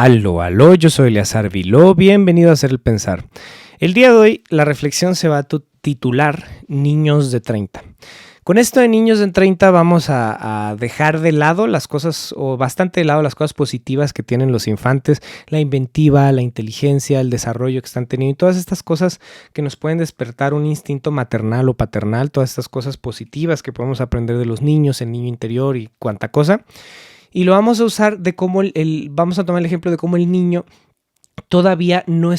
Aló, aló, yo soy Eleazar Viló, bienvenido a Hacer el Pensar. El día de hoy la reflexión se va a titular Niños de 30. Con esto de niños de 30 vamos a dejar de lado las cosas, o bastante de lado las cosas positivas que tienen los infantes, la inventiva, la inteligencia, el desarrollo que están teniendo y todas estas cosas que nos pueden despertar un instinto maternal o paternal, todas estas cosas positivas que podemos aprender de los niños, el niño interior y cuánta cosa. Y lo vamos a usar de cómo vamos a tomar el ejemplo de cómo el niño todavía no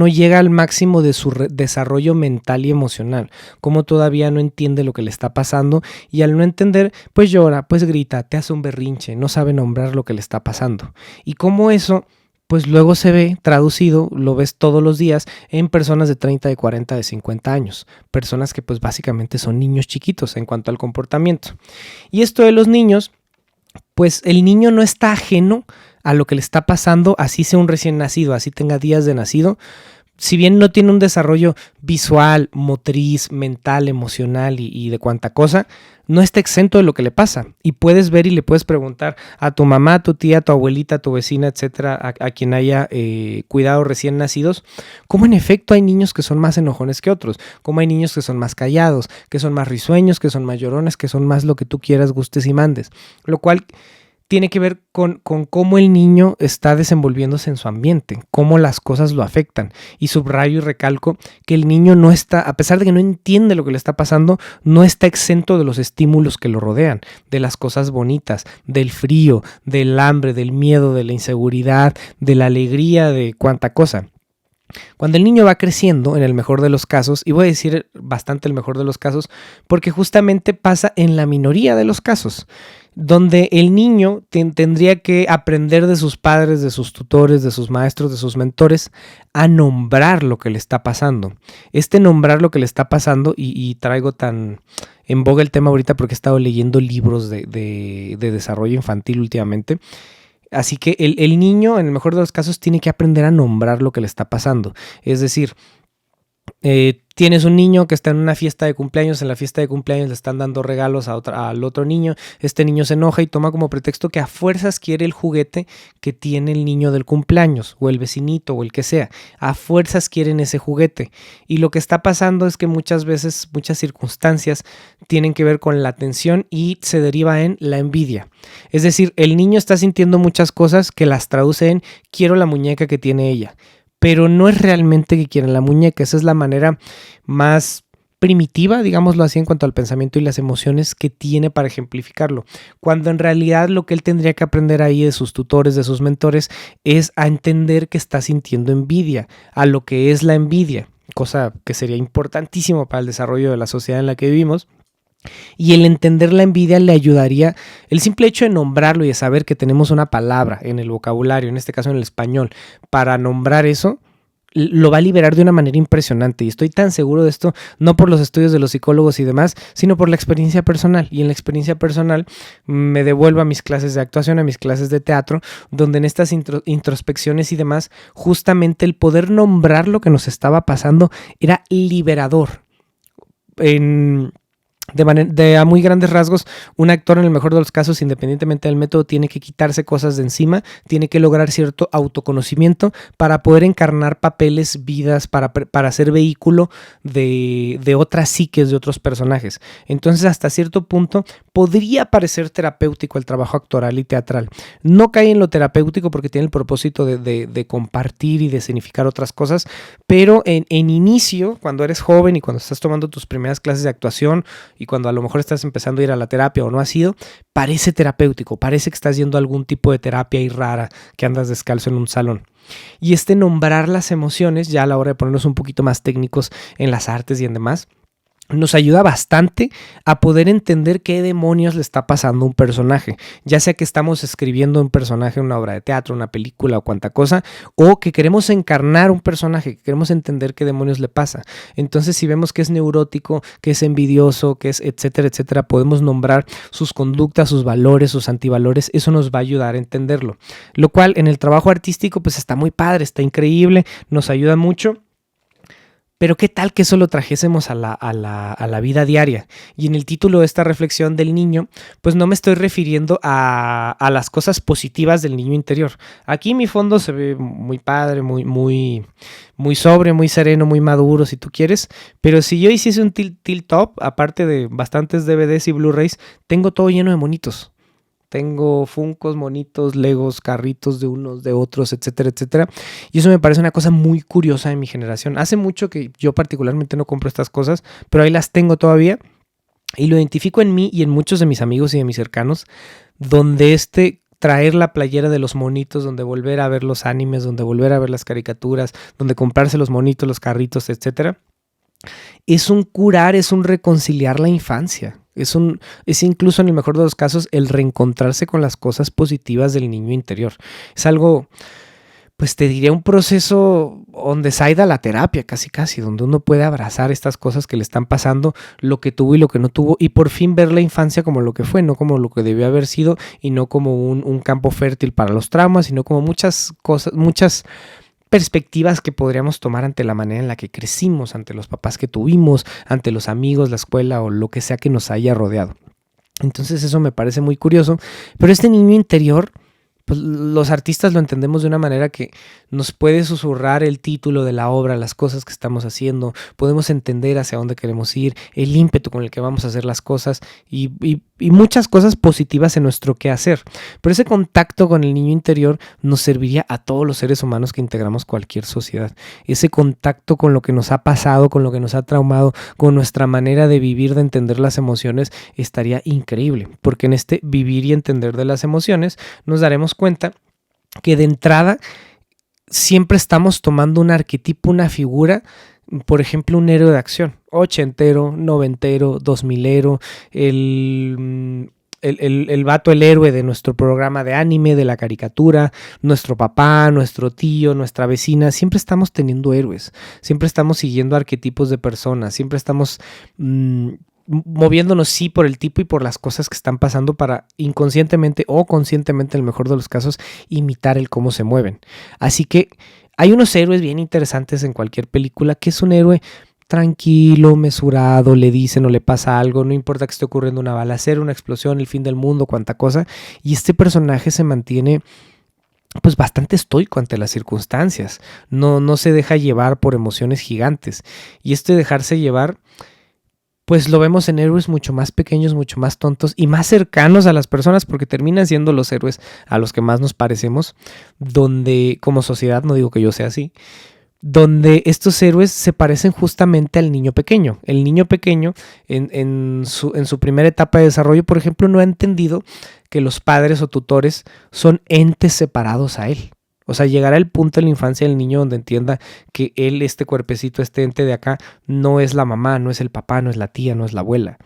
llega al máximo de su desarrollo mental y emocional, como todavía no entiende lo que le está pasando y al no entender, pues llora, pues grita, te hace un berrinche, no sabe nombrar lo que le está pasando. Y cómo eso, pues luego se ve traducido, lo ves todos los días en personas de 30, de 40, de 50 años, personas que pues básicamente son niños chiquitos en cuanto al comportamiento. Y esto de los niños, pues el niño no está ajeno a lo que le está pasando, así sea un recién nacido, así tenga días de nacido. Si bien no tiene un desarrollo visual, motriz, mental, emocional y de cuánta cosa, no está exento de lo que le pasa. Y puedes ver y le puedes preguntar a tu mamá, a tu tía, a tu abuelita, a tu vecina, etcétera, a quien haya cuidado recién nacidos, cómo en efecto hay niños que son más enojones que otros, cómo hay niños que son más callados, que son más risueños, que son más llorones, que son más lo que tú quieras, gustes y mandes. Lo cual tiene que ver con cómo el niño está desenvolviéndose en su ambiente, cómo las cosas lo afectan. Y subrayo y recalco que el niño no está, a pesar de que no entiende lo que le está pasando, no está exento de los estímulos que lo rodean, de las cosas bonitas, del frío, del hambre, del miedo, de la inseguridad, de la alegría, de cuánta cosa. Cuando el niño va creciendo, en el mejor de los casos, y voy a decir bastante el mejor de los casos, porque justamente pasa en la minoría de los casos, donde el niño tendría que aprender de sus padres, de sus tutores, de sus maestros, de sus mentores, a nombrar lo que le está pasando. Nombrar lo que le está pasando, y traigo tan en boga el tema ahorita porque he estado leyendo libros de desarrollo infantil últimamente. Así que el niño, en el mejor de los casos, tiene que aprender a nombrar lo que le está pasando. Es decir, tienes un niño que está en una fiesta de cumpleaños, en la fiesta de cumpleaños le están dando regalos al otro niño, este niño se enoja y toma como pretexto que a fuerzas quiere el juguete que tiene el niño del cumpleaños, o el vecinito, o el que sea, a fuerzas quieren ese juguete. Y lo que está pasando es que muchas veces, muchas circunstancias tienen que ver con la tensión y se deriva en la envidia. Es decir, el niño está sintiendo muchas cosas que las traduce en quiero la muñeca que tiene ella. Pero no es realmente que quieran la muñeca, esa es la manera más primitiva, digámoslo así, en cuanto al pensamiento y las emociones que tiene para ejemplificarlo, cuando en realidad lo que él tendría que aprender ahí de sus tutores, de sus mentores, es a entender que está sintiendo envidia, a lo que es la envidia, cosa que sería importantísimo para el desarrollo de la sociedad en la que vivimos. Y el entender la envidia le ayudaría, el simple hecho de nombrarlo y de saber que tenemos una palabra en el vocabulario, en este caso en el español, para nombrar eso, lo va a liberar de una manera impresionante. Y estoy tan seguro de esto, no por los estudios de los psicólogos y demás, sino por la experiencia personal. Y en la experiencia personal me devuelvo a mis clases de actuación, a mis clases de teatro, donde en estas introspecciones y demás, justamente el poder nombrar lo que nos estaba pasando era liberador. A muy grandes rasgos, un actor en el mejor de los casos, independientemente del método, tiene que quitarse cosas de encima, tiene que lograr cierto autoconocimiento para poder encarnar papeles, vidas, para ser vehículo de otras psiques, de otros personajes. Entonces, hasta cierto punto, podría parecer terapéutico el trabajo actoral y teatral. No cae en lo terapéutico porque tiene el propósito de compartir y de significar otras cosas, pero en inicio, cuando eres joven y cuando estás tomando tus primeras clases de actuación, y cuando a lo mejor estás empezando a ir a la terapia o no has ido, parece terapéutico, parece que estás yendo a algún tipo de terapia ahí rara, que andas descalzo en un salón. Y nombrar las emociones, ya a la hora de ponernos un poquito más técnicos en las artes y en demás, nos ayuda bastante a poder entender qué demonios le está pasando a un personaje, ya sea que estamos escribiendo un personaje en una obra de teatro, una película o cuanta cosa, o que queremos encarnar un personaje, que queremos entender qué demonios le pasa. Entonces, si vemos que es neurótico, que es envidioso, que es etcétera, etcétera, podemos nombrar sus conductas, sus valores, sus antivalores, eso nos va a ayudar a entenderlo, lo cual en el trabajo artístico pues está muy padre, está increíble, nos ayuda mucho. Pero qué tal que eso lo trajésemos a la vida diaria. Y en el título de esta reflexión del niño, pues no me estoy refiriendo a las cosas positivas del niño interior. Aquí mi fondo se ve muy padre, muy sobrio, muy sereno, muy maduro, si tú quieres. Pero si yo hiciese un tilt top, aparte de bastantes DVDs y Blu-rays, tengo todo lleno de monitos. Tengo Funkos, monitos, Legos, carritos de unos, de otros, etcétera, etcétera. Y eso me parece una cosa muy curiosa de mi generación. Hace mucho que yo particularmente no compro estas cosas, pero ahí las tengo todavía. Y lo identifico en mí y en muchos de mis amigos y de mis cercanos, donde traer la playera de los monitos, donde volver a ver los animes, donde volver a ver las caricaturas, donde comprarse los monitos, los carritos, etcétera, es un curar, es un reconciliar la infancia. Es incluso en el mejor de los casos el reencontrarse con las cosas positivas del niño interior. Es algo, pues te diría, un proceso donde saida la terapia casi, donde uno puede abrazar estas cosas que le están pasando, lo que tuvo y lo que no tuvo, y por fin ver la infancia como lo que fue, no como lo que debió haber sido, y no como un campo fértil para los traumas, sino como muchas cosas, muchas perspectivas que podríamos tomar ante la manera en la que crecimos, ante los papás que tuvimos, ante los amigos, la escuela o lo que sea que nos haya rodeado. Entonces eso me parece muy curioso, pero este niño interior, pues los artistas lo entendemos de una manera que nos puede susurrar el título de la obra, las cosas que estamos haciendo, podemos entender hacia dónde queremos ir, el ímpetu con el que vamos a hacer las cosas y muchas cosas positivas en nuestro quehacer. Pero ese contacto con el niño interior nos serviría a todos los seres humanos que integramos cualquier sociedad. Ese contacto con lo que nos ha pasado, con lo que nos ha traumado, con nuestra manera de vivir, de entender las emociones, estaría increíble, porque en este vivir y entender de las emociones nos daremos cuenta que de entrada siempre estamos tomando un arquetipo, una figura, por ejemplo, un héroe de acción, ochentero, noventero, 2000ero, el vato, el héroe de nuestro programa de anime, de la caricatura, nuestro papá, nuestro tío, nuestra vecina, siempre estamos teniendo héroes, siempre estamos siguiendo arquetipos de personas, siempre estamos moviéndonos sí por el tipo y por las cosas que están pasando para inconscientemente o conscientemente, en el mejor de los casos, imitar el cómo se mueven. Así que hay unos héroes bien interesantes en cualquier película, que es un héroe tranquilo, mesurado, le dicen o le pasa algo, no importa que esté ocurriendo una balacera, una explosión, el fin del mundo, cuánta cosa, y este personaje se mantiene pues bastante estoico ante las circunstancias, no se deja llevar por emociones gigantes, y dejarse llevar, pues lo vemos en héroes mucho más pequeños, mucho más tontos y más cercanos a las personas, porque terminan siendo los héroes a los que más nos parecemos, donde como sociedad, no digo que yo sea así, donde estos héroes se parecen justamente al niño pequeño. El niño pequeño en su primera etapa de desarrollo, por ejemplo, no ha entendido que los padres o tutores son entes separados a él. O sea, llegará el punto en la infancia del niño donde entienda que él, este cuerpecito, este ente de acá, no es la mamá, no es el papá, no es la tía, no es la abuela.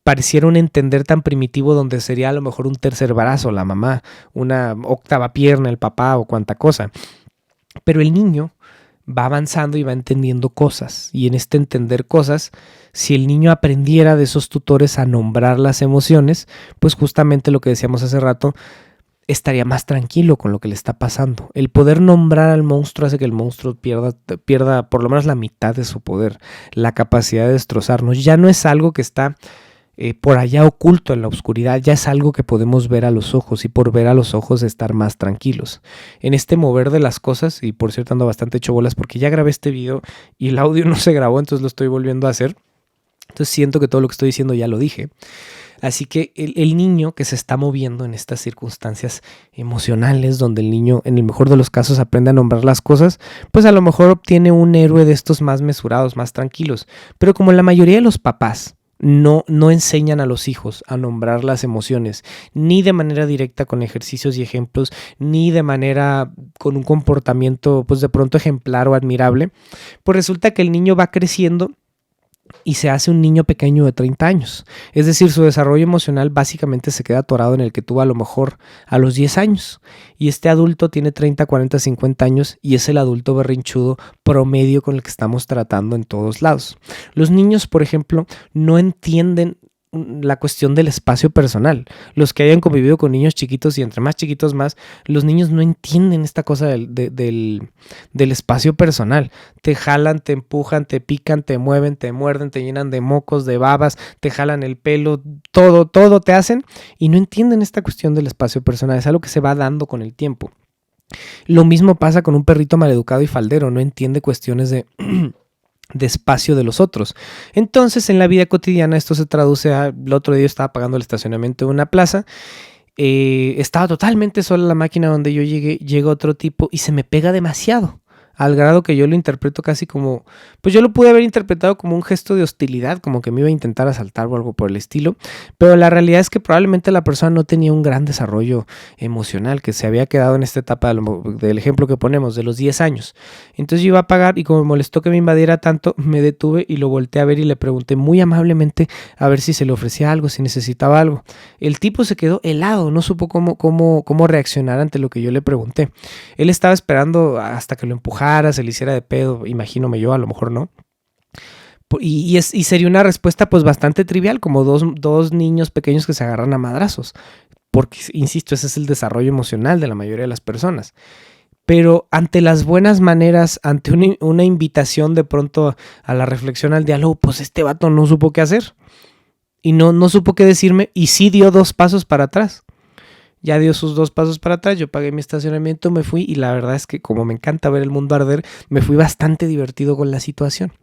Pareciera un entender tan primitivo donde sería a lo mejor un tercer brazo, la mamá, una octava pierna, el papá o cuanta cosa. Pero el niño va avanzando y va entendiendo cosas. Y en este entender cosas, si el niño aprendiera de esos tutores a nombrar las emociones, pues justamente lo que decíamos hace rato, estaría más tranquilo con lo que le está pasando. El poder nombrar al monstruo hace que el monstruo pierda por lo menos la mitad de su poder, la capacidad de destrozarnos. Ya no es algo que está por allá oculto en la oscuridad, ya es algo que podemos ver a los ojos, y por ver a los ojos estar más tranquilos. En este mover de las cosas, y por cierto ando bastante hecho bolas porque ya grabé este video y el audio no se grabó, entonces lo estoy volviendo a hacer. Entonces siento que todo lo que estoy diciendo ya lo dije. Así que el niño que se está moviendo en estas circunstancias emocionales, donde el niño en el mejor de los casos aprende a nombrar las cosas, pues a lo mejor obtiene un héroe de estos más mesurados, más tranquilos. Pero como la mayoría de los papás no enseñan a los hijos a nombrar las emociones, ni de manera directa con ejercicios y ejemplos, ni de manera con un comportamiento pues de pronto ejemplar o admirable, pues resulta que el niño va creciendo y se hace un niño pequeño de 30 años. Es decir, su desarrollo emocional básicamente se queda atorado en el que tuvo a lo mejor a los 10 años. Y este adulto tiene 30, 40, 50 años y es el adulto berrinchudo promedio con el que estamos tratando en todos lados. Los niños, por ejemplo, no entienden la cuestión del espacio personal. Los que hayan convivido con niños chiquitos y entre más chiquitos más, los niños no entienden esta cosa del espacio personal. Te jalan, te empujan, te pican, te mueven, te muerden, te llenan de mocos, de babas, te jalan el pelo, todo te hacen y no entienden esta cuestión del espacio personal. Es algo que se va dando con el tiempo. Lo mismo pasa con un perrito maleducado y faldero, no entiende cuestiones de espacio de los otros. Entonces en la vida cotidiana esto se traduce a, el otro día yo estaba pagando el estacionamiento de una plaza, estaba totalmente sola la máquina donde yo llegué, llega otro tipo y se me pega demasiado, al grado que yo lo interpreto casi como, pues yo lo pude haber interpretado como un gesto de hostilidad, como que me iba a intentar asaltar o algo por el estilo, pero la realidad es que probablemente la persona no tenía un gran desarrollo emocional, que se había quedado en esta etapa del ejemplo que ponemos, de los 10 años. Entonces yo iba a pagar y como me molestó que me invadiera tanto, me detuve y lo volteé a ver y le pregunté muy amablemente a ver si se le ofrecía algo, si necesitaba algo. El tipo se quedó helado, no supo cómo reaccionar ante lo que yo le pregunté. Él estaba esperando hasta que lo empujara, se le hiciera de pedo, imagínome yo, a lo mejor no. Y sería una respuesta pues bastante trivial, como dos niños pequeños que se agarran a madrazos, porque, insisto, ese es el desarrollo emocional de la mayoría de las personas. Pero ante las buenas maneras, ante una invitación de pronto a la reflexión, al diálogo, pues este vato no supo qué hacer y no supo qué decirme y sí dio 2 pasos para atrás. Ya dio sus 2 pasos para atrás, yo pagué mi estacionamiento, me fui y la verdad es que como me encanta ver el mundo arder, me fui bastante divertido con la situación.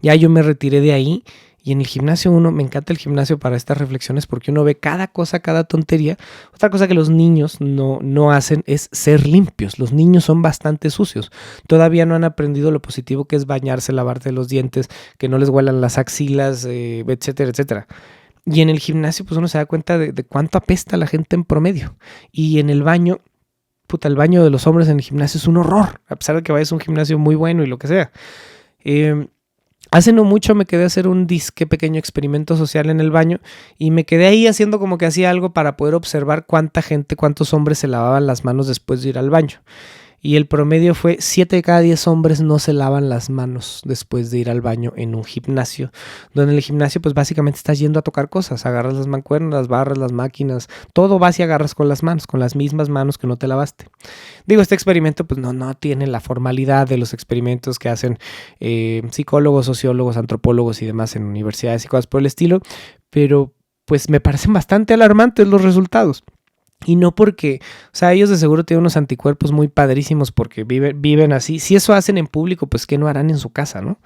Ya yo me retiré de ahí y en el gimnasio me encanta el gimnasio para estas reflexiones porque uno ve cada cosa, cada tontería. Otra cosa que los niños no hacen es ser limpios. Los niños son bastante sucios. Todavía no han aprendido lo positivo que es bañarse, lavarse los dientes, que no les huelan las axilas, etcétera, etcétera. Y en el gimnasio pues uno se da cuenta de cuánto apesta la gente en promedio. Y en el baño, el baño de los hombres en el gimnasio es un horror, a pesar de que vayas a un gimnasio muy bueno y lo que sea. Hace no mucho me quedé a hacer un disque pequeño experimento social en el baño y me quedé ahí haciendo como que hacía algo para poder observar cuántos hombres se lavaban las manos después de ir al baño. Y el promedio fue 7 de cada 10 hombres no se lavan las manos después de ir al baño en un gimnasio, donde en el gimnasio pues básicamente estás yendo a tocar cosas, agarras las mancuernas, las barras, las máquinas, todo vas y agarras con las manos, con las mismas manos que no te lavaste. Digo, este experimento pues no tiene la formalidad de los experimentos que hacen psicólogos, sociólogos, antropólogos y demás en universidades y cosas por el estilo, pero pues me parecen bastante alarmantes los resultados. Y no porque, o sea, ellos de seguro tienen unos anticuerpos muy padrísimos porque viven así. Si eso hacen en público, pues ¿qué no harán en su casa, no?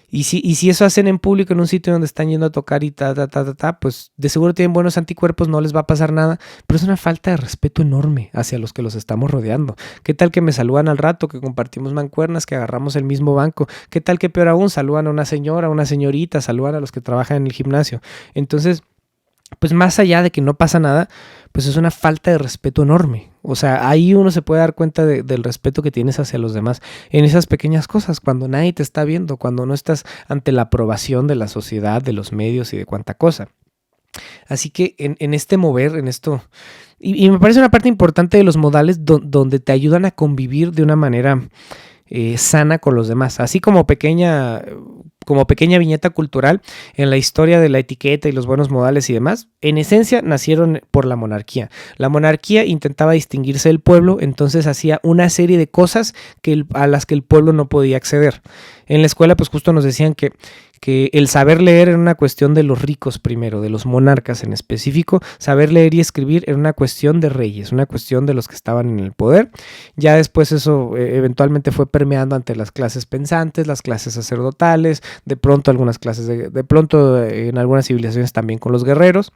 Y si eso hacen en público en un sitio donde están yendo a tocar y pues de seguro tienen buenos anticuerpos, no les va a pasar nada. Pero es una falta de respeto enorme hacia los que los estamos rodeando. ¿Qué tal que me saludan al rato, que compartimos mancuernas, que agarramos el mismo banco? ¿Qué tal que peor aún, saludan a una señora, a una señorita, saludan a los que trabajan en el gimnasio? Entonces, pues más allá de que no pasa nada, pues es una falta de respeto enorme. O sea, ahí uno se puede dar cuenta del respeto que tienes hacia los demás en esas pequeñas cosas, cuando nadie te está viendo, cuando no estás ante la aprobación de la sociedad, de los medios y de cuánta cosa. Así que en este mover, en esto, y me parece una parte importante de los modales donde te ayudan a convivir de una manera sana con los demás, así como pequeña viñeta cultural en la historia de la etiqueta y los buenos modales y demás. En esencia nacieron por la monarquía. La monarquía intentaba distinguirse del pueblo, entonces hacía una serie de cosas a las que el pueblo no podía acceder. En la escuela pues justo nos decían que el saber leer era una cuestión de los ricos primero, de los monarcas en específico. Saber leer y escribir era una cuestión de reyes, una cuestión de los que estaban en el poder. Ya después eso eventualmente fue permeando ante las clases pensantes, las clases sacerdotales, de pronto algunas clases, de pronto en algunas civilizaciones también con los guerreros.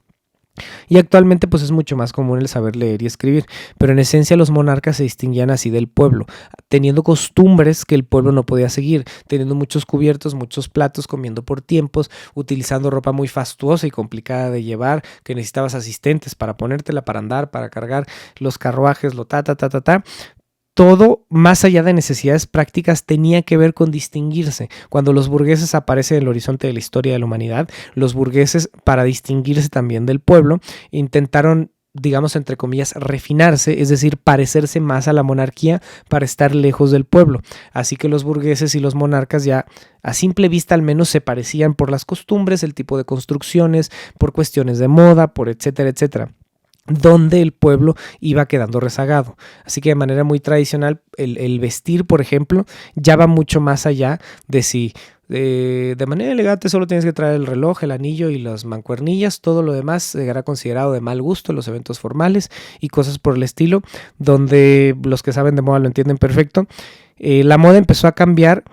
Y actualmente pues es mucho más común el saber leer y escribir, pero en esencia los monarcas se distinguían así del pueblo, teniendo costumbres que el pueblo no podía seguir, teniendo muchos cubiertos, muchos platos, comiendo por tiempos, utilizando ropa muy fastuosa y complicada de llevar, que necesitabas asistentes para ponértela, para andar, para cargar los carruajes, todo más allá de necesidades prácticas tenía que ver con distinguirse. Cuando los burgueses aparecen en el horizonte de la historia de la humanidad, los burgueses, para distinguirse también del pueblo, intentaron digamos, entre comillas, refinarse, es decir, parecerse más a la monarquía para estar lejos del pueblo. Así que los burgueses y los monarcas ya a simple vista al menos se parecían por las costumbres, el tipo de construcciones, por cuestiones de moda, por etcétera, etcétera, donde el pueblo iba quedando rezagado. Así que de manera muy tradicional el vestir, por ejemplo, ya va mucho más allá de si de manera elegante solo tienes que traer el reloj, el anillo y las mancuernillas. Todo lo demás será considerado de mal gusto en los eventos formales y cosas por el estilo, donde los que saben de moda lo entienden perfecto. La moda empezó a cambiar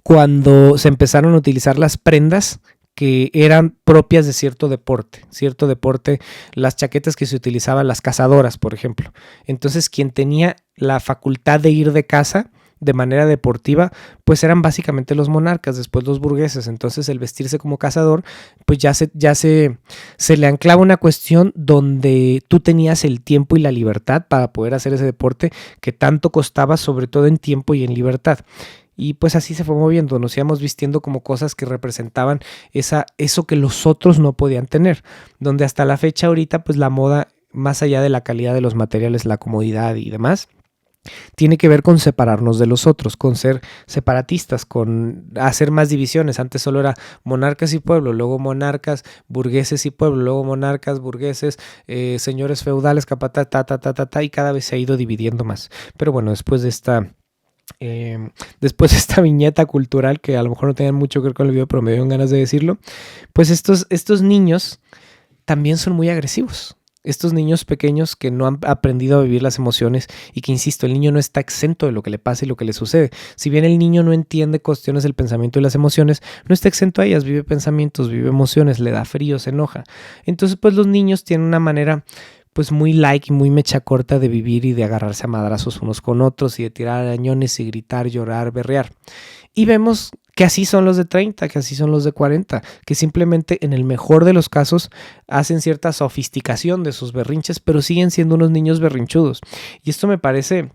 cuando se empezaron a utilizar las prendas que eran propias de cierto deporte, las chaquetas que se utilizaban las cazadoras, por ejemplo. Entonces, quien tenía la facultad de ir de caza de manera deportiva, pues eran básicamente los monarcas, después los burgueses. Entonces el vestirse como cazador, pues ya se le anclaba una cuestión donde tú tenías el tiempo y la libertad para poder hacer ese deporte que tanto costaba, sobre todo en tiempo y en libertad. Y pues así se fue moviendo, nos íbamos vistiendo como cosas que representaban eso que los otros no podían tener, donde hasta la fecha ahorita pues la moda, más allá de la calidad de los materiales, la comodidad y demás, tiene que ver con separarnos de los otros, con ser separatistas, con hacer más divisiones. Antes solo era monarcas y pueblo, luego monarcas, burgueses y pueblo, luego monarcas, burgueses, señores feudales, capataz, y cada vez se ha ido dividiendo más. Pero bueno, después de esta viñeta cultural, que a lo mejor no tenía mucho que ver con el video, pero me dieron ganas de decirlo, pues estos niños también son muy agresivos. Estos niños pequeños que no han aprendido a vivir las emociones y que, insisto, el niño no está exento de lo que le pasa y lo que le sucede. Si bien el niño no entiende cuestiones del pensamiento y las emociones, no está exento a ellas, vive pensamientos, vive emociones, le da frío, se enoja. Entonces, pues los niños tienen una manera pues muy y muy mecha corta de vivir y de agarrarse a madrazos unos con otros y de tirar arañones y gritar, llorar, berrear. Y vemos que así son los de 30, que así son los de 40, que simplemente en el mejor de los casos hacen cierta sofisticación de sus berrinches, pero siguen siendo unos niños berrinchudos. Y esto me parece,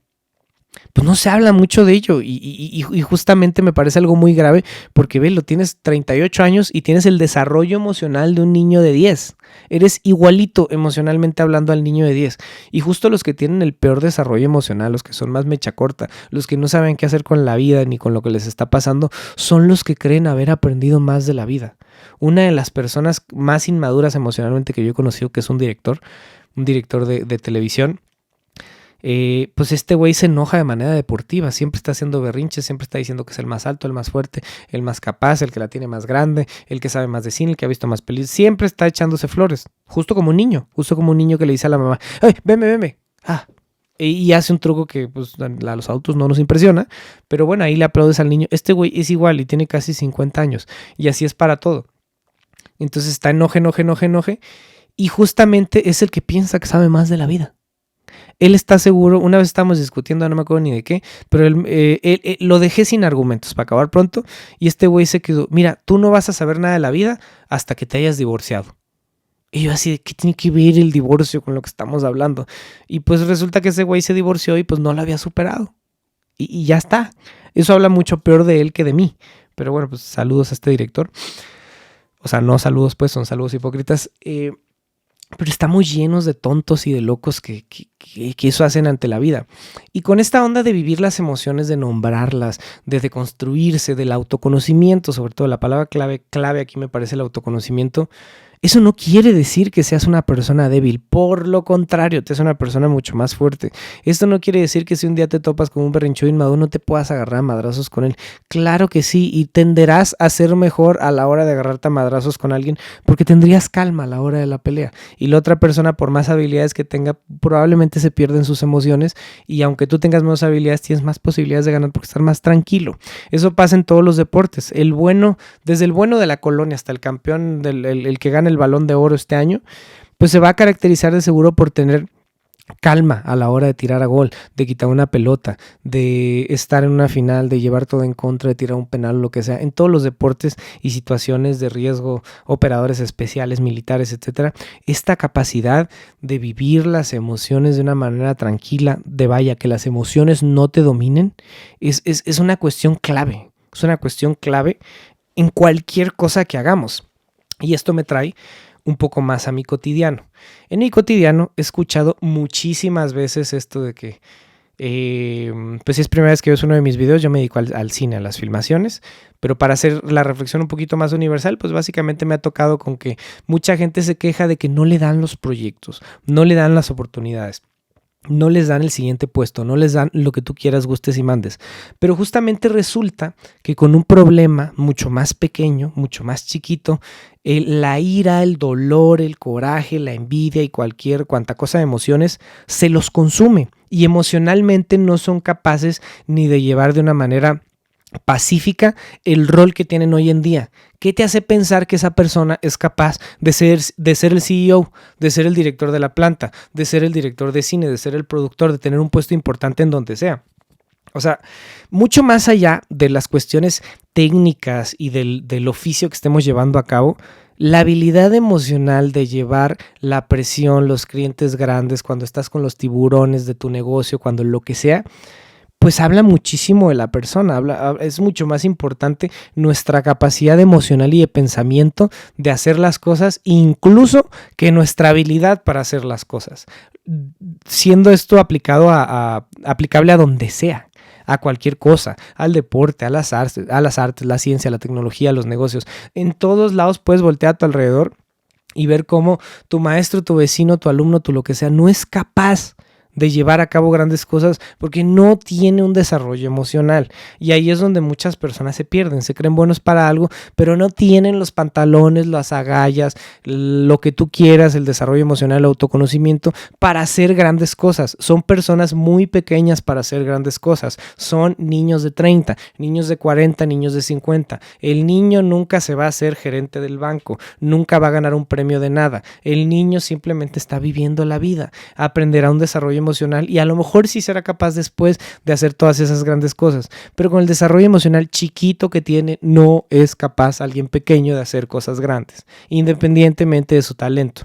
pues no se habla mucho de ello y justamente me parece algo muy grave porque ve, lo tienes 38 años y tienes el desarrollo emocional de un niño de 10. Eres igualito emocionalmente hablando al niño de 10. Y justo los que tienen el peor desarrollo emocional, los que son más mecha corta, los que no saben qué hacer con la vida ni con lo que les está pasando, son los que creen haber aprendido más de la vida. Una de las personas más inmaduras emocionalmente que yo he conocido, que es un director de televisión, pues este güey se enoja de manera deportiva, siempre está haciendo berrinches, siempre está diciendo que es el más alto, el más fuerte, el más capaz, el que la tiene más grande, el que sabe más de cine, el que ha visto más películas, siempre está echándose flores, justo como un niño que le dice a la mamá, ¡ay, veme! Y hace un truco que pues a los adultos no nos impresiona, pero bueno, ahí le aplaudes al niño. Este güey es igual y tiene casi 50 años y así es para todo. Entonces está enoje, y justamente es el que piensa que sabe más de la vida. Él está seguro, una vez estábamos discutiendo, no me acuerdo ni de qué, pero él lo dejé sin argumentos para acabar pronto y este güey se quedó, mira, tú no vas a saber nada de la vida hasta que te hayas divorciado. Y yo así, ¿qué tiene que ver el divorcio con lo que estamos hablando? Y pues resulta que ese güey se divorció y pues no lo había superado. Y ya está. Eso habla mucho peor de él que de mí. Pero bueno, pues saludos a este director. O sea, no saludos pues, son saludos hipócritas. Pero estamos llenos de tontos y de locos que eso hacen ante la vida. Y con esta onda de vivir las emociones, de nombrarlas, de deconstruirse, del autoconocimiento, sobre todo la palabra clave aquí me parece el autoconocimiento. Eso no quiere decir que seas una persona débil, por lo contrario, te hace una persona mucho más fuerte. Esto no quiere decir que si un día te topas con un berrinchudo inmaduro no te puedas agarrar a madrazos con él. Claro que sí, y tenderás a ser mejor a la hora de agarrarte a madrazos con alguien porque tendrías calma a la hora de la pelea. Y la otra persona, por más habilidades que tenga, probablemente se pierden sus emociones y aunque tú tengas menos habilidades, tienes más posibilidades de ganar porque estás más tranquilo. Eso pasa en todos los deportes. El bueno, desde el bueno de la colonia hasta el campeón, el que gana el Balón de Oro este año, pues se va a caracterizar de seguro por tener calma a la hora de tirar a gol, de quitar una pelota, de estar en una final, de llevar todo en contra, de tirar un penal, lo que sea. En todos los deportes y situaciones de riesgo, operadores especiales, militares, etcétera, esta capacidad de vivir las emociones de una manera tranquila, de vaya, que las emociones no te dominen, es una cuestión clave. Es una cuestión clave en cualquier cosa que hagamos. Y esto me trae un poco más a mi cotidiano. En mi cotidiano he escuchado muchísimas veces esto de que, pues si es primera vez que ves uno de mis videos, yo me dedico al cine, a las filmaciones, pero para hacer la reflexión un poquito más universal, pues básicamente me ha tocado con que mucha gente se queja de que no le dan los proyectos, no le dan las oportunidades. No les dan el siguiente puesto, no les dan lo que tú quieras, gustes y mandes. Pero justamente resulta que con un problema mucho más pequeño, mucho más chiquito, la ira, el dolor, el coraje, la envidia y cuanta cosa de emociones se los consume. Y emocionalmente no son capaces ni de llevar de una manera pacífica el rol que tienen hoy en día. ¿Qué te hace pensar que esa persona es capaz de ser el CEO, de ser el director de la planta, de ser el director de cine, de ser el productor, de tener un puesto importante en donde sea? O sea, mucho más allá de las cuestiones técnicas y del oficio que estemos llevando a cabo, la habilidad emocional de llevar la presión, los clientes grandes, cuando estás con los tiburones de tu negocio, cuando lo que sea, pues habla muchísimo de la persona, es mucho más importante nuestra capacidad emocional y de pensamiento de hacer las cosas, incluso que nuestra habilidad para hacer las cosas, siendo esto aplicable a donde sea, a cualquier cosa, al deporte, a las artes, la ciencia, la tecnología, los negocios. En todos lados puedes voltear a tu alrededor y ver cómo tu maestro, tu vecino, tu alumno, tu lo que sea, no es capaz de llevar a cabo grandes cosas porque no tiene un desarrollo emocional. Y ahí es donde muchas personas se pierden, se creen buenos para algo, pero no tienen los pantalones, las agallas, lo que tú quieras, el desarrollo emocional, el autoconocimiento para hacer grandes cosas. Son personas muy pequeñas para hacer grandes cosas. Son niños de 30, niños de 40, niños de 50. El niño nunca se va a hacer gerente del banco, nunca va a ganar un premio de nada. El niño simplemente está viviendo la vida, aprenderá un desarrollo emocional y a lo mejor sí será capaz después de hacer todas esas grandes cosas, pero con el desarrollo emocional chiquito que tiene no es capaz alguien pequeño de hacer cosas grandes, independientemente de su talento.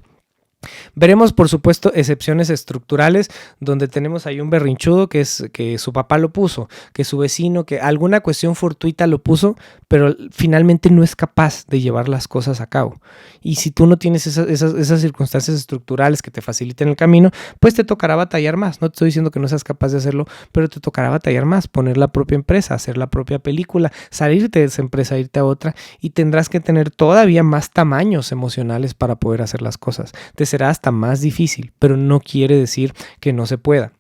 Veremos, por supuesto, excepciones estructurales donde tenemos ahí un berrinchudo que su papá lo puso, que su vecino, que alguna cuestión fortuita lo puso, pero finalmente no es capaz de llevar las cosas a cabo. Y si tú no tienes esas circunstancias estructurales que te faciliten el camino, pues te tocará batallar más. No te estoy diciendo que no seas capaz de hacerlo, pero te tocará batallar más, poner la propia empresa, hacer la propia película, salirte de esa empresa, irte a otra y tendrás que tener todavía más tamaños emocionales para poder hacer las cosas. Te será hasta más difícil, pero no quiere decir que no se pueda.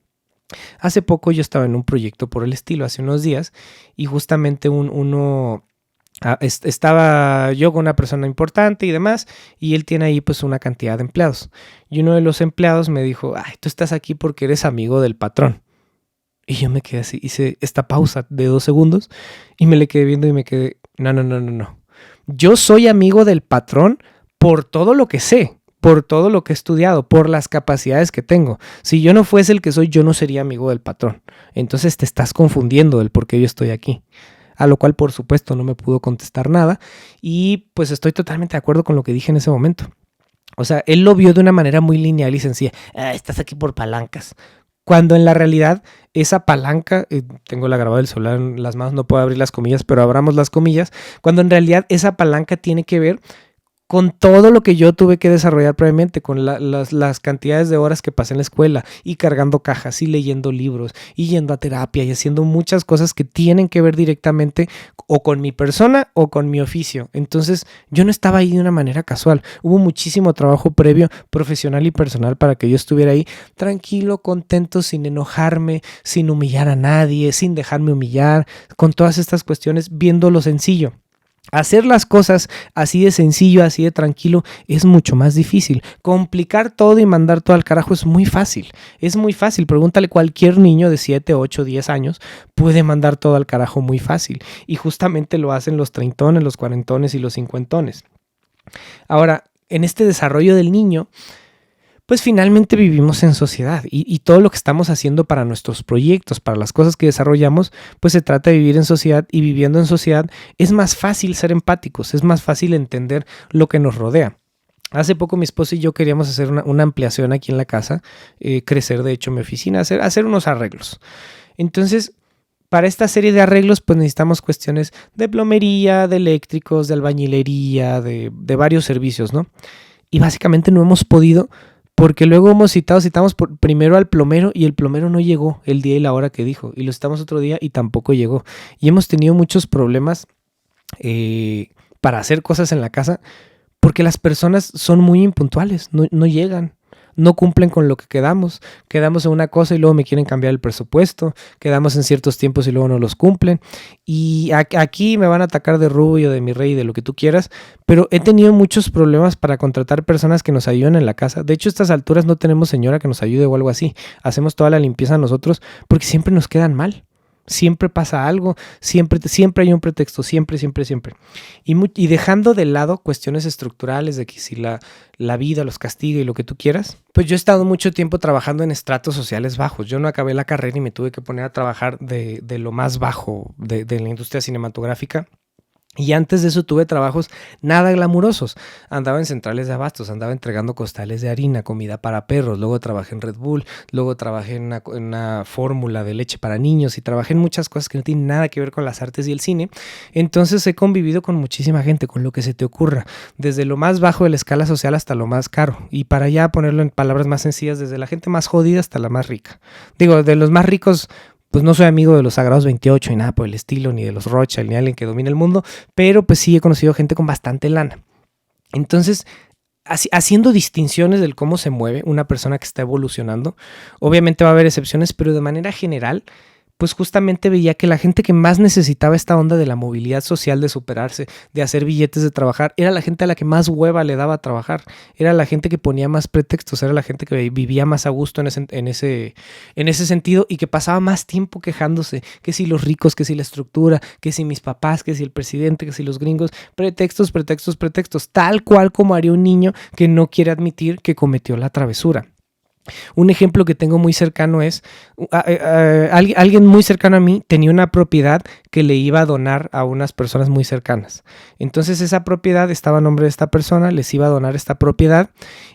Hace poco yo estaba en un proyecto por el estilo, hace unos días, y justamente estaba yo con una persona importante y demás, y él tiene ahí pues una cantidad de empleados. Y uno de los empleados me dijo, ay, tú estás aquí porque eres amigo del patrón. Y yo me quedé así, hice esta pausa de 2 segundos y me le quedé viendo y me quedé, no. Yo soy amigo del patrón por todo lo que sé, por todo lo que he estudiado, por las capacidades que tengo. Si yo no fuese el que soy, yo no sería amigo del patrón. Entonces te estás confundiendo del por qué yo estoy aquí. A lo cual, por supuesto, no me pudo contestar nada. Y pues estoy totalmente de acuerdo con lo que dije en ese momento. O sea, él lo vio de una manera muy lineal y sencilla. Estás aquí por palancas. Cuando en la realidad esa palanca, tengo la grabada del celular en las manos, no puedo abrir las comillas, pero abramos las comillas. Cuando en realidad esa palanca tiene que ver con todo lo que yo tuve que desarrollar previamente, con las cantidades de horas que pasé en la escuela y cargando cajas y leyendo libros y yendo a terapia y haciendo muchas cosas que tienen que ver directamente o con mi persona o con mi oficio. Entonces yo no estaba ahí de una manera casual. Hubo muchísimo trabajo previo, profesional y personal para que yo estuviera ahí tranquilo, contento, sin enojarme, sin humillar a nadie, sin dejarme humillar, con todas estas cuestiones, viendo lo sencillo. Hacer las cosas así de sencillo, así de tranquilo, es mucho más difícil. Complicar todo y mandar todo al carajo es muy fácil. Es muy fácil. Pregúntale, cualquier niño de 7, 8, 10 años puede mandar todo al carajo muy fácil. Y justamente lo hacen los treintones, los cuarentones y los cincuentones. Ahora, en este desarrollo del niño, pues finalmente vivimos en sociedad y todo lo que estamos haciendo para nuestros proyectos, para las cosas que desarrollamos, pues se trata de vivir en sociedad, y viviendo en sociedad es más fácil ser empáticos, es más fácil entender lo que nos rodea. Hace poco mi esposo y yo queríamos hacer una ampliación aquí en la casa, crecer de hecho mi oficina, hacer unos arreglos. Entonces, para esta serie de arreglos pues necesitamos cuestiones de plomería, de eléctricos, de albañilería, de varios servicios, ¿no? y básicamente no hemos podido porque luego citamos primero al plomero y el plomero no llegó el día y la hora que dijo y lo citamos otro día y tampoco llegó y hemos tenido muchos problemas para hacer cosas en la casa porque las personas son muy impuntuales, no llegan. No cumplen con lo que quedamos en una cosa y luego me quieren cambiar el presupuesto, quedamos en ciertos tiempos y luego no los cumplen y aquí me van a atacar de rubio, de mi rey, de lo que tú quieras, pero he tenido muchos problemas para contratar personas que nos ayuden en la casa. De hecho, a estas alturas no tenemos señora que nos ayude o algo así, hacemos toda la limpieza nosotros porque siempre nos quedan mal. Siempre pasa algo, siempre hay un pretexto, siempre. Y dejando de lado cuestiones estructurales de que si la vida los castiga y lo que tú quieras, pues yo he estado mucho tiempo trabajando en estratos sociales bajos. Yo no acabé la carrera y me tuve que poner a trabajar de lo más bajo de la industria cinematográfica. Y antes de eso tuve trabajos nada glamurosos. Andaba en centrales de abastos, andaba entregando costales de harina, comida para perros. Luego trabajé en Red Bull, luego trabajé en una fórmula de leche para niños y trabajé en muchas cosas que no tienen nada que ver con las artes y el cine. Entonces he convivido con muchísima gente, con lo que se te ocurra. Desde lo más bajo de la escala social hasta lo más caro. Y para ya ponerlo en palabras más sencillas, desde la gente más jodida hasta la más rica. Digo, de los más ricos... Pues no soy amigo de los Sagrados 28 y nada por el estilo, ni de los Rothschild, ni alguien que domine el mundo, pero pues sí he conocido gente con bastante lana. Entonces, haciendo distinciones del cómo se mueve una persona que está evolucionando, obviamente va a haber excepciones, pero de manera general, pues justamente veía que la gente que más necesitaba esta onda de la movilidad social, de superarse, de hacer billetes, de trabajar, era la gente a la que más hueva le daba a trabajar, era la gente que ponía más pretextos, era la gente que vivía más a gusto en ese sentido y que pasaba más tiempo quejándose, que si los ricos, que si la estructura, que si mis papás, que si el presidente, que si los gringos, pretextos, tal cual como haría un niño que no quiere admitir que cometió la travesura. Un ejemplo que tengo muy cercano es, alguien muy cercano a mí tenía una propiedad que le iba a donar a unas personas muy cercanas. Entonces esa propiedad estaba a nombre de esta persona, les iba a donar esta propiedad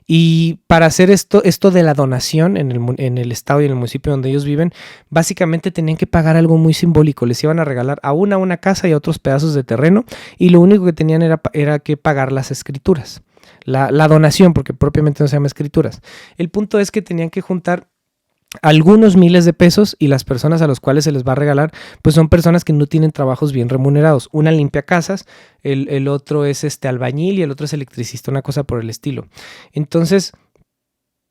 y para hacer esto de la donación en el estado y en el municipio donde ellos viven, básicamente tenían que pagar algo muy simbólico. Les iban a regalar a una casa y a otros pedazos de terreno y lo único que tenían era que pagar las escrituras. La donación, porque propiamente no se llama escrituras. El punto es que tenían que juntar algunos miles de pesos y las personas a las cuales se les va a regalar pues son personas que no tienen trabajos bien remunerados. Una limpia casas, el otro es albañil y el otro es electricista, una cosa por el estilo. Entonces,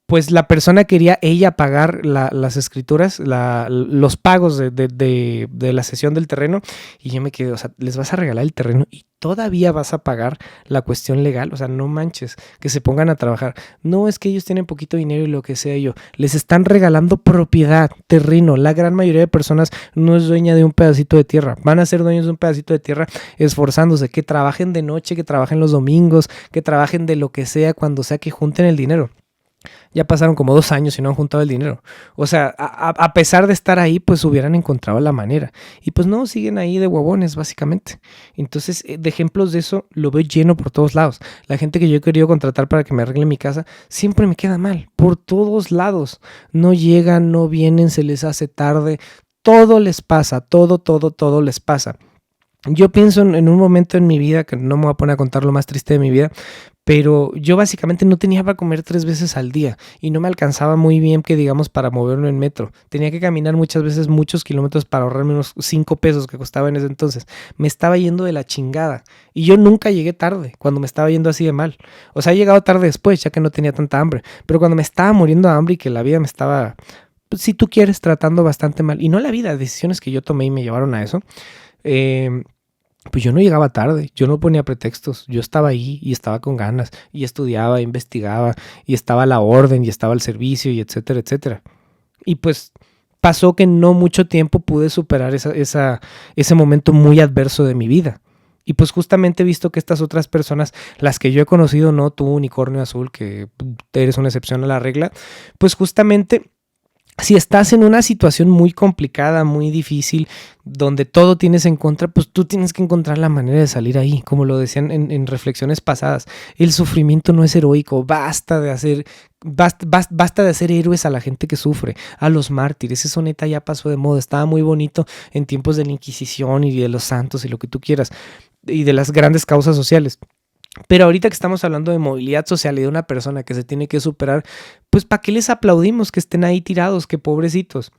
pues la persona quería ella pagar las escrituras, los pagos de la cesión del terreno y yo me quedé, o sea, les vas a regalar el terreno y todavía vas a pagar la cuestión legal, o sea, no manches, que se pongan a trabajar. No, es que ellos tienen poquito dinero y lo que sea yo, les están regalando propiedad, terreno. La gran mayoría de personas no es dueña de un pedacito de tierra, van a ser dueños de un pedacito de tierra esforzándose, que trabajen de noche, que trabajen los domingos, que trabajen de lo que sea, cuando sea que junten el dinero. Ya pasaron como 2 años y no han juntado el dinero. O sea, a pesar de estar ahí, pues hubieran encontrado la manera. Y pues no, siguen ahí de huevones, básicamente. Entonces, de ejemplos de eso lo veo lleno por todos lados. La gente que yo he querido contratar para que me arregle mi casa, siempre me queda mal. Por todos lados. No llegan, no vienen, se les hace tarde. Todo les pasa, todo les pasa. Yo pienso en un momento en mi vida, que no me voy a poner a contar lo más triste de mi vida, pero yo básicamente no tenía para comer 3 veces al día y no me alcanzaba muy bien que digamos para moverme en metro. Tenía que caminar muchas veces muchos kilómetros para ahorrarme unos 5 pesos que costaba en ese entonces. Me estaba yendo de la chingada y yo nunca llegué tarde cuando me estaba yendo así de mal. O sea, he llegado tarde después ya que no tenía tanta hambre, pero cuando me estaba muriendo de hambre y que la vida me estaba, pues, si tú quieres, tratando bastante mal, y no la vida, decisiones que yo tomé y me llevaron a eso, pues yo no llegaba tarde, yo no ponía pretextos, yo estaba ahí y estaba con ganas y estudiaba, investigaba y estaba a la orden y estaba al servicio y etcétera, etcétera. Y pues pasó que no mucho tiempo pude superar ese momento muy adverso de mi vida. Y pues justamente he visto que estas otras personas, las que yo he conocido, no tú, Unicornio Azul, que eres una excepción a la regla, pues justamente si estás en una situación muy complicada, muy difícil, donde todo tienes en contra, pues tú tienes que encontrar la manera de salir ahí, como lo decían en reflexiones pasadas. El sufrimiento no es heroico, basta de hacer héroes a la gente que sufre, a los mártires. Eso neta ya pasó de moda, estaba muy bonito en tiempos de la Inquisición y de los santos y lo que tú quieras, y de las grandes causas sociales. Pero ahorita que estamos hablando de movilidad social y de una persona que se tiene que superar, pues ¿para qué les aplaudimos que estén ahí tirados? Que pobrecitos.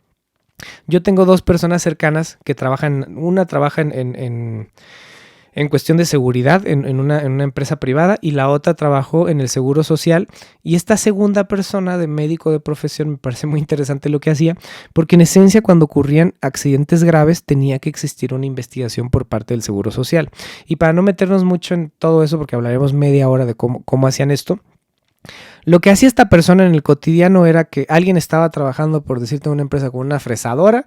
Yo tengo dos personas cercanas que trabajan, una trabaja en cuestión de seguridad en una empresa privada y la otra trabajó en el seguro social. Y esta segunda persona de médico de profesión me parece muy interesante lo que hacía, porque en esencia cuando ocurrían accidentes graves tenía que existir una investigación por parte del seguro social. Y para no meternos mucho en todo eso, porque hablaremos media hora de cómo hacían esto, lo que hacía esta persona en el cotidiano era que alguien estaba trabajando, por decirte, en una empresa con una fresadora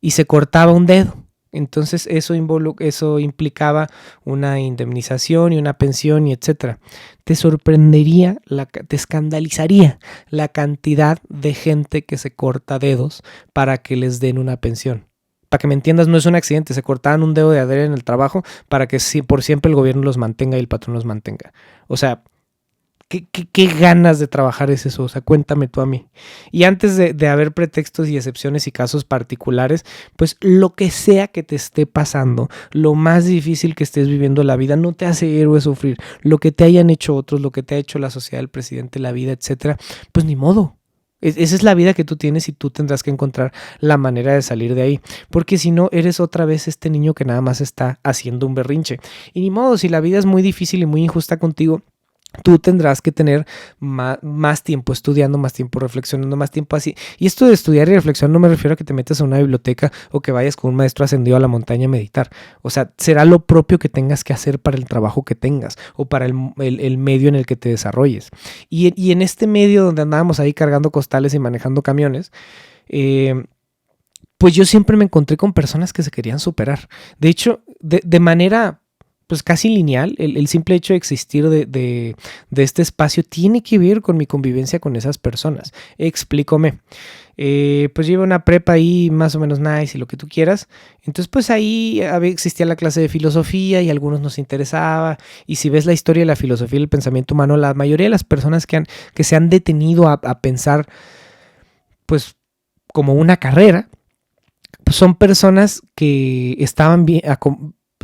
y se cortaba un dedo. Entonces eso implicaba una indemnización y una pensión y etcétera. Te sorprendería, te escandalizaría la cantidad de gente que se corta dedos para que les den una pensión. Para que me entiendas, no es un accidente, se cortaban un dedo de adherir en el trabajo para que por siempre el gobierno los mantenga y el patrón los mantenga. O sea, ¿Qué ganas de trabajar es eso? O sea, cuéntame tú a mí. Y antes de haber pretextos y excepciones y casos particulares, pues lo que sea que te esté pasando, lo más difícil que estés viviendo la vida, no te hace héroe sufrir. Lo que te hayan hecho otros, lo que te ha hecho la sociedad, el presidente, la vida, etcétera, pues ni modo. Esa es la vida que tú tienes y tú tendrás que encontrar la manera de salir de ahí. Porque si no, eres otra vez este niño que nada más está haciendo un berrinche. Y ni modo, si la vida es muy difícil y muy injusta contigo, tú tendrás que tener más tiempo estudiando, más tiempo reflexionando, más tiempo así. Y esto de estudiar y reflexionar no me refiero a que te metas a una biblioteca o que vayas con un maestro ascendido a la montaña a meditar. O sea, será lo propio que tengas que hacer para el trabajo que tengas o para el medio en el que te desarrolles. Y en este medio donde andábamos ahí cargando costales y manejando camiones, pues yo siempre me encontré con personas que se querían superar. De hecho, de manera pues casi lineal, el simple hecho de existir de este espacio tiene que ver con mi convivencia con esas personas. Explícame. Pues yo iba a una prepa ahí más o menos nice y lo que tú quieras. Entonces pues ahí existía la clase de filosofía y a algunos nos interesaba. Y si ves la historia de la filosofía y el pensamiento humano, la mayoría de las personas que se han detenido a pensar pues como una carrera, pues son personas que estaban bien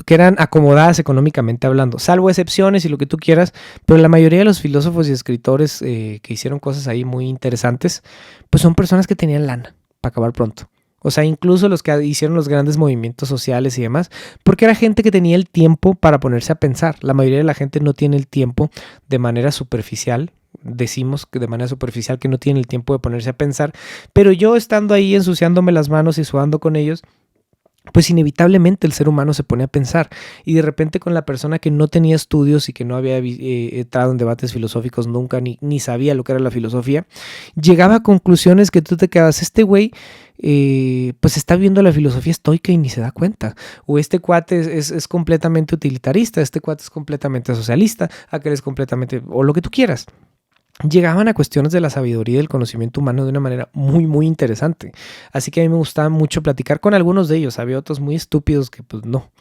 que eran acomodadas económicamente hablando, salvo excepciones y lo que tú quieras, pero la mayoría de los filósofos y escritores que hicieron cosas ahí muy interesantes, pues son personas que tenían lana para acabar pronto. O sea, incluso los que hicieron los grandes movimientos sociales y demás, porque era gente que tenía el tiempo para ponerse a pensar. La mayoría de la gente no tiene el tiempo de manera superficial. Decimos que de manera superficial que no tiene el tiempo de ponerse a pensar, pero yo estando ahí ensuciándome las manos y sudando con ellos, pues inevitablemente el ser humano se pone a pensar y de repente con la persona que no tenía estudios y que no había entrado en debates filosóficos nunca ni sabía lo que era la filosofía, llegaba a conclusiones que tú te quedabas, este güey pues está viendo la filosofía estoica y ni se da cuenta, o este cuate es completamente utilitarista, este cuate es completamente socialista, aquel es completamente, o lo que tú quieras. Llegaban a cuestiones de la sabiduría y del conocimiento humano de una manera muy, muy interesante. Así que a mí me gustaba mucho platicar con algunos de ellos. Había otros muy estúpidos que pues no.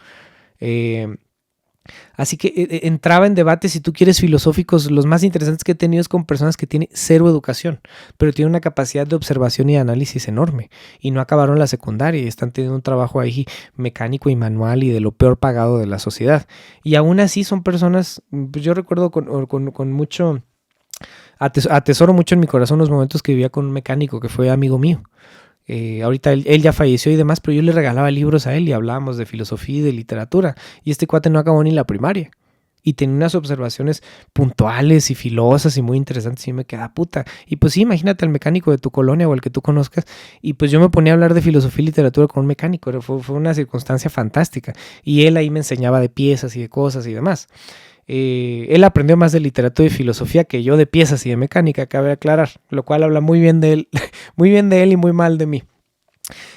Así que entraba en debates, si tú quieres, filosóficos. Los más interesantes que he tenido es con personas que tienen cero educación, pero tienen una capacidad de observación y de análisis enorme. Y no acabaron la secundaria y están teniendo un trabajo ahí mecánico y manual y de lo peor pagado de la sociedad. Y aún así son personas, yo recuerdo con mucho... Atesoro mucho en mi corazón los momentos que vivía con un mecánico que fue amigo mío. Ahorita él ya falleció y demás, pero yo le regalaba libros a él y hablábamos de filosofía y de literatura. Y este cuate no acabó ni la primaria. Y tenía unas observaciones puntuales y filosas y muy interesantes y me quedaba puta. Y pues sí, imagínate al mecánico de tu colonia o el que tú conozcas. Y pues yo me ponía a hablar de filosofía y literatura con un mecánico. Fue una circunstancia fantástica. Y él ahí me enseñaba de piezas y de cosas y demás. Él aprendió más de literatura y filosofía que yo de piezas y de mecánica, cabe aclarar, lo cual habla muy bien de él, muy bien de él y muy mal de mí.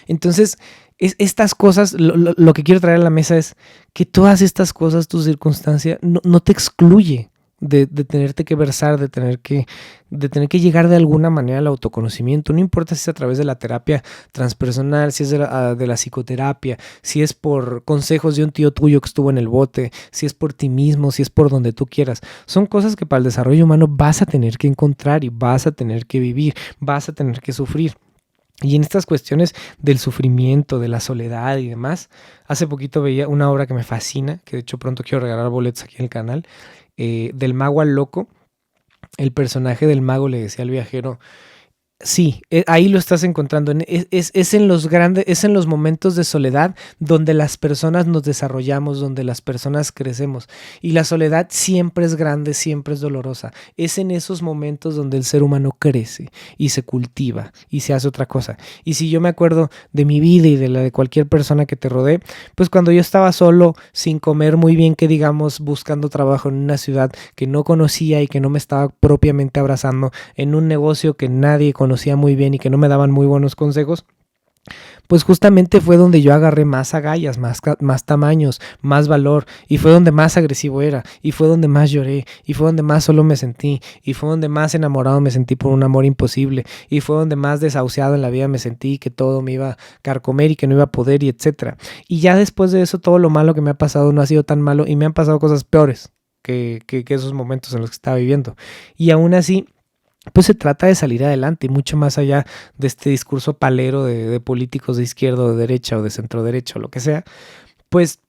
Entonces, estas cosas, lo que quiero traer a la mesa es que todas estas cosas, tu circunstancia, no te excluye de tenerte que versar, de tener que llegar de alguna manera al autoconocimiento. No importa si es a través de la terapia transpersonal, si es de la psicoterapia, si es por consejos de un tío tuyo que estuvo en el bote, si es por ti mismo, si es por donde tú quieras. Son cosas que para el desarrollo humano vas a tener que encontrar y vas a tener que vivir, vas a tener que sufrir. Y en estas cuestiones del sufrimiento, de la soledad y demás, hace poquito veía una obra que me fascina, que de hecho pronto quiero regalar boletos aquí en el canal, del mago al loco, el personaje del mago le decía al viajero: sí, ahí lo estás encontrando. Es en los grandes, es en los momentos de soledad donde las personas nos desarrollamos, donde las personas crecemos. Y la soledad siempre es grande, siempre es dolorosa. Es en esos momentos donde el ser humano crece y se cultiva y se hace otra cosa. Y si yo me acuerdo de mi vida y de la de cualquier persona que te rodee, pues cuando yo estaba solo, sin comer muy bien, que digamos, buscando trabajo en una ciudad que no conocía y que no me estaba propiamente abrazando, en un negocio que nadie conocía muy bien y que no me daban muy buenos consejos, pues justamente fue donde yo agarré más agallas, más tamaños, más valor, y fue donde más agresivo era, y fue donde más lloré, y fue donde más solo me sentí, y fue donde más enamorado me sentí por un amor imposible, y fue donde más desahuciado en la vida me sentí, que todo me iba a carcomer y que no iba a poder, y etcétera. Y ya después de eso, todo lo malo que me ha pasado no ha sido tan malo, y me han pasado cosas peores que esos momentos en los que estaba viviendo. Y aún así, pues se trata de salir adelante, y mucho más allá de este discurso palero de políticos de izquierda o de derecha o de centro derecha o lo que sea, pues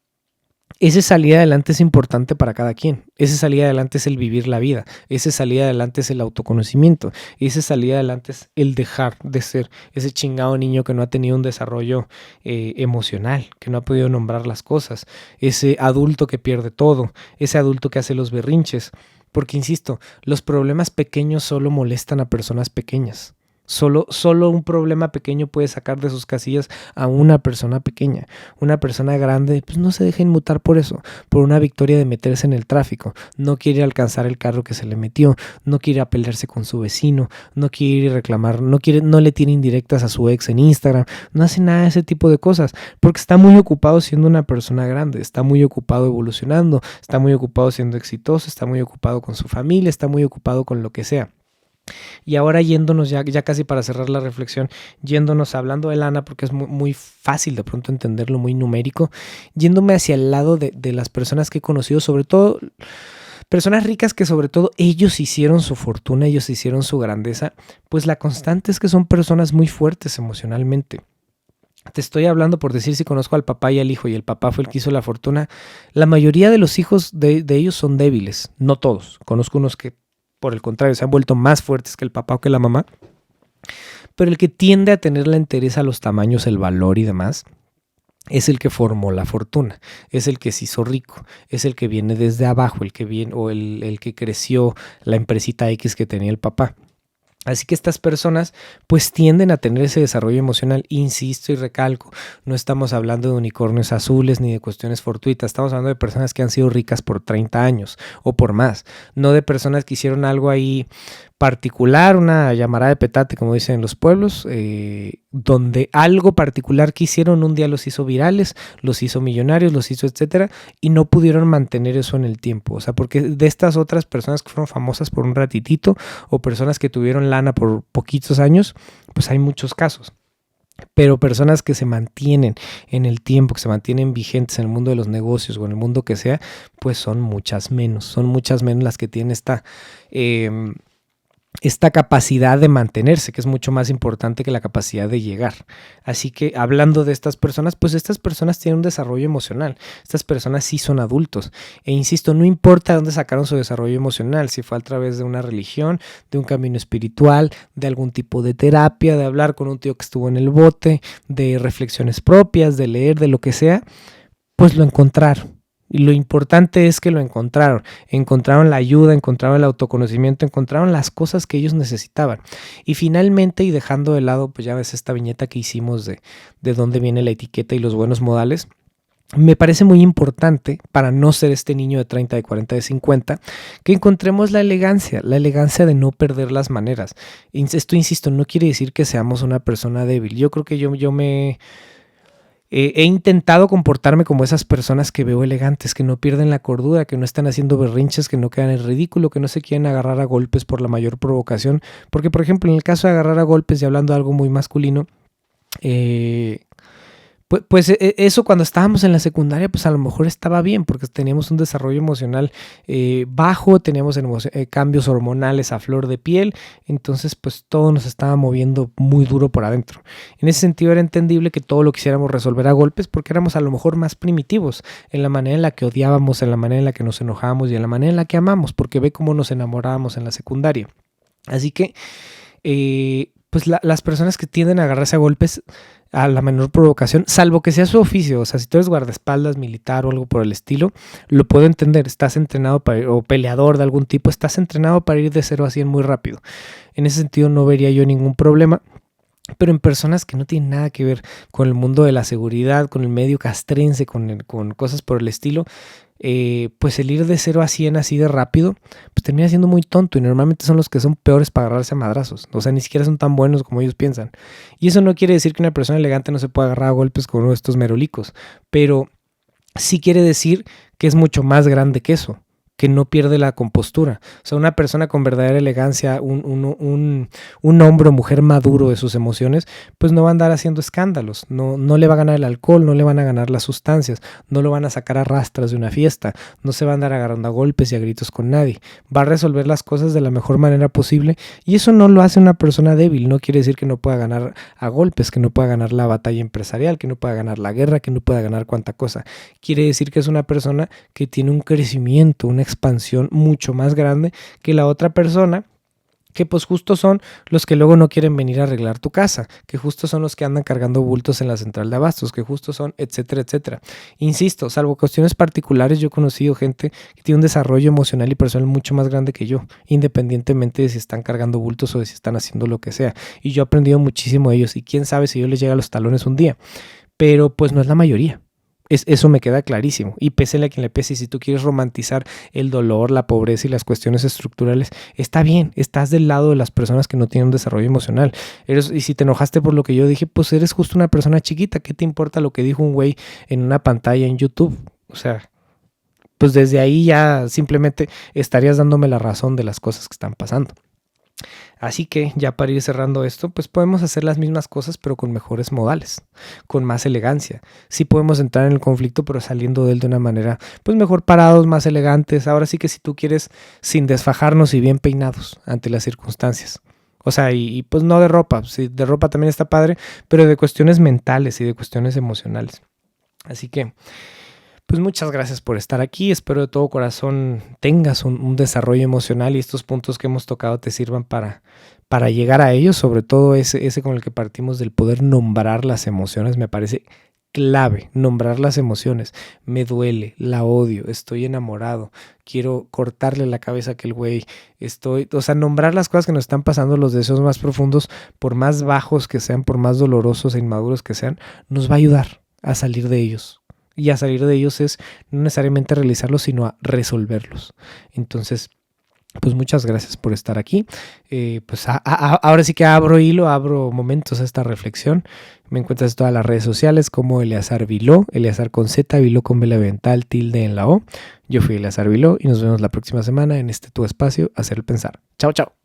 ese salir adelante es importante para cada quien. Ese salir adelante es el vivir la vida. Ese salir adelante es el autoconocimiento. Ese salir adelante es el dejar de ser ese chingado niño que no ha tenido un desarrollo emocional, que no ha podido nombrar las cosas. Ese adulto que pierde todo. Ese adulto que hace los berrinches. Porque, insisto, los problemas pequeños solo molestan a personas pequeñas. Solo un problema pequeño puede sacar de sus casillas a una persona pequeña. Una persona grande, pues no se deja inmutar por eso, por una victoria de meterse en el tráfico. No quiere alcanzar el carro que se le metió, no quiere pelearse con su vecino, no quiere reclamar, no le tiene indirectas a su ex en Instagram, no hace nada de ese tipo de cosas, porque está muy ocupado siendo una persona grande, está muy ocupado evolucionando, está muy ocupado siendo exitoso, está muy ocupado con su familia, está muy ocupado con lo que sea. Y ahora yéndonos ya casi para cerrar la reflexión, yéndonos hablando de lana, porque es muy fácil de pronto entenderlo, muy numérico, yéndome hacia el lado de las personas que he conocido, sobre todo personas ricas que sobre todo ellos hicieron su fortuna, ellos hicieron su grandeza, pues la constante es que son personas muy fuertes emocionalmente. Te estoy hablando por decir, si conozco al papá y al hijo, y el papá fue el que hizo la fortuna, la mayoría de los hijos de ellos son débiles, no todos. Conozco unos que por el contrario se han vuelto más fuertes que el papá o que la mamá, pero el que tiende a tener la entereza a los tamaños, el valor y demás, es el que formó la fortuna, es el que se hizo rico, es el que viene desde abajo, el que viene, o el que creció la empresita X que tenía el papá. Así que estas personas pues tienden a tener ese desarrollo emocional, insisto y recalco, no estamos hablando de unicornios azules ni de cuestiones fortuitas, estamos hablando de personas que han sido ricas por 30 años o por más, no de personas que hicieron algo ahí particular, una llamarada de petate como dicen en los pueblos, donde algo particular que hicieron un día los hizo virales, los hizo millonarios, los hizo etcétera, y no pudieron mantener eso en el tiempo. O sea, porque de estas otras personas que fueron famosas por un ratitito o personas que tuvieron lana por poquitos años, pues hay muchos casos. Pero personas que se mantienen en el tiempo, que se mantienen vigentes en el mundo de los negocios o en el mundo que sea, pues son muchas menos las que tienen esta capacidad de mantenerse, que es mucho más importante que la capacidad de llegar. Así que hablando de estas personas, pues estas personas tienen un desarrollo emocional. Estas personas sí son adultos. E insisto, no importa dónde sacaron su desarrollo emocional, si fue a través de una religión, de un camino espiritual, de algún tipo de terapia, de hablar con un tío que estuvo en el bote, de reflexiones propias, de leer, de lo que sea, pues lo encontraron. Y lo importante es que lo encontraron la ayuda, encontraron el autoconocimiento, encontraron las cosas que ellos necesitaban. Y finalmente, y dejando de lado, pues ya ves esta viñeta que hicimos de dónde viene la etiqueta y los buenos modales, me parece muy importante, para no ser este niño de 30, de 40, de 50, que encontremos la elegancia de no perder las maneras. Esto, insisto, no quiere decir que seamos una persona débil. Yo creo que yo me... he intentado comportarme como esas personas que veo elegantes, que no pierden la cordura, que no están haciendo berrinches, que no quedan en ridículo, que no se quieren agarrar a golpes por la mayor provocación. Porque, por ejemplo, en el caso de agarrar a golpes, y hablando de algo muy masculino, Eso cuando estábamos en la secundaria, pues a lo mejor estaba bien, porque teníamos un desarrollo emocional bajo, teníamos cambios hormonales a flor de piel, entonces pues todo nos estaba moviendo muy duro por adentro. En ese sentido era entendible que todo lo quisiéramos resolver a golpes, porque éramos a lo mejor más primitivos en la manera en la que odiábamos, en la manera en la que nos enojábamos y en la manera en la que amamos, porque ve cómo nos enamorábamos en la secundaria. Así que pues las personas que tienden a agarrarse a golpes a la menor provocación, salvo que sea su oficio, o sea, si tú eres guardaespaldas, militar o algo por el estilo, lo puedo entender, estás entrenado o peleador de algún tipo, estás entrenado para ir de 0 a 100 muy rápido. En ese sentido no vería yo ningún problema. Pero en personas que no tienen nada que ver con el mundo de la seguridad, con el medio castrense, con cosas por el estilo, pues el ir de 0 a 100 así de rápido, pues termina siendo muy tonto y normalmente son los que son peores para agarrarse a madrazos. O sea, ni siquiera son tan buenos como ellos piensan. Y eso no quiere decir que una persona elegante no se pueda agarrar a golpes con uno de estos merolicos, pero sí quiere decir que es mucho más grande que eso, que no pierde la compostura. O sea, una persona con verdadera elegancia, un hombre o mujer maduro de sus emociones, pues no va a andar haciendo escándalos, no le va a ganar el alcohol, no le van a ganar las sustancias, no lo van a sacar a rastras de una fiesta, no se va a andar agarrando a golpes y a gritos con nadie, va a resolver las cosas de la mejor manera posible y eso no lo hace una persona débil, no quiere decir que no pueda ganar a golpes, que no pueda ganar la batalla empresarial, que no pueda ganar la guerra, que no pueda ganar cuanta cosa. Quiere decir que es una persona que tiene un crecimiento, una expansión mucho más grande que la otra persona, que pues justo son los que luego no quieren venir a arreglar tu casa, que justo son los que andan cargando bultos en la central de abastos, que justo son, etcétera, etcétera. Insisto, salvo cuestiones particulares, yo he conocido gente que tiene un desarrollo emocional y personal mucho más grande que yo, independientemente de si están cargando bultos o de si están haciendo lo que sea. Y yo he aprendido muchísimo de ellos y quién sabe si yo les llega a los talones un día. Pero pues no es la mayoría. Eso me queda clarísimo. Y pésele a quien le pese, si tú quieres romantizar el dolor, la pobreza y las cuestiones estructurales, está bien, estás del lado de las personas que no tienen un desarrollo emocional. Y si te enojaste por lo que yo dije, pues eres justo una persona chiquita. ¿Qué te importa lo que dijo un güey en una pantalla en YouTube? O sea, pues desde ahí ya simplemente estarías dándome la razón de las cosas que están pasando. Así que ya para ir cerrando esto, pues podemos hacer las mismas cosas pero con mejores modales, con más elegancia. Sí podemos entrar en el conflicto pero saliendo de él de una manera pues mejor parados, más elegantes. Ahora sí que si tú quieres sin desfajarnos y bien peinados ante las circunstancias. O sea, y pues no de ropa, sí, de ropa también está padre, pero de cuestiones mentales y de cuestiones emocionales. Así que pues muchas gracias por estar aquí, espero de todo corazón tengas un desarrollo emocional y estos puntos que hemos tocado te sirvan para llegar a ellos, sobre todo ese con el que partimos del poder nombrar las emociones, me parece clave, nombrar las emociones. Me duele, la odio, estoy enamorado, quiero cortarle la cabeza a aquel güey, o sea, nombrar las cosas que nos están pasando, los deseos más profundos, por más bajos que sean, por más dolorosos e inmaduros que sean, nos va a ayudar a salir de ellos. Y a salir de ellos es no necesariamente realizarlos, sino a resolverlos. Entonces, pues muchas gracias por estar aquí. Pues ahora sí que abro hilo, abro momentos a esta reflexión. Me encuentras en todas las redes sociales como Eleazar Viló, Eleazar con Z, Viló con vela dental, tilde en la O. Yo fui Eleazar Viló y nos vemos la próxima semana en este tu espacio, Hacer el Pensar. Chao, chao.